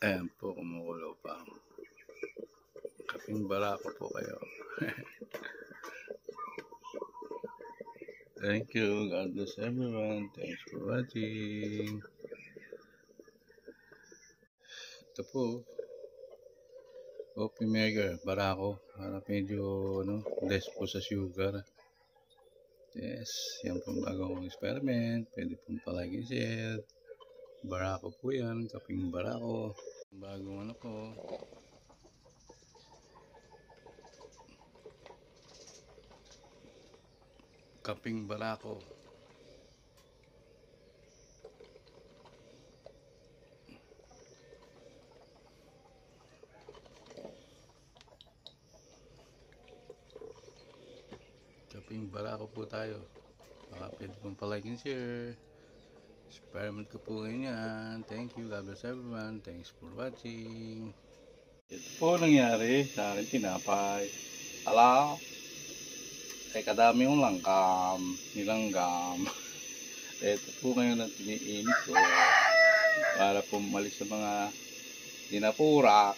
Ayan po, kumukulo pa. Kaping barako po kayo. Thank you. God bless everyone. Thanks for watching. Ito po. Coffee maker, barako. Para medyo less po sa sugar. Yes, yan pong bagong experiment. Pwede pong palagi share. Barako po yan. Kaping barako. Bagong po. Kaping barako. Kaping barako po tayo. Baka pwede pong palike and share. Experiment ko po ngayon yan. Thank you. God bless everyone. Thanks for watching. Ito po nangyari sa akin tinapay. Ala, kadami yung nilanggam. Ito po ngayon ang tiniinit ko para pumalis sa mga dinapurak.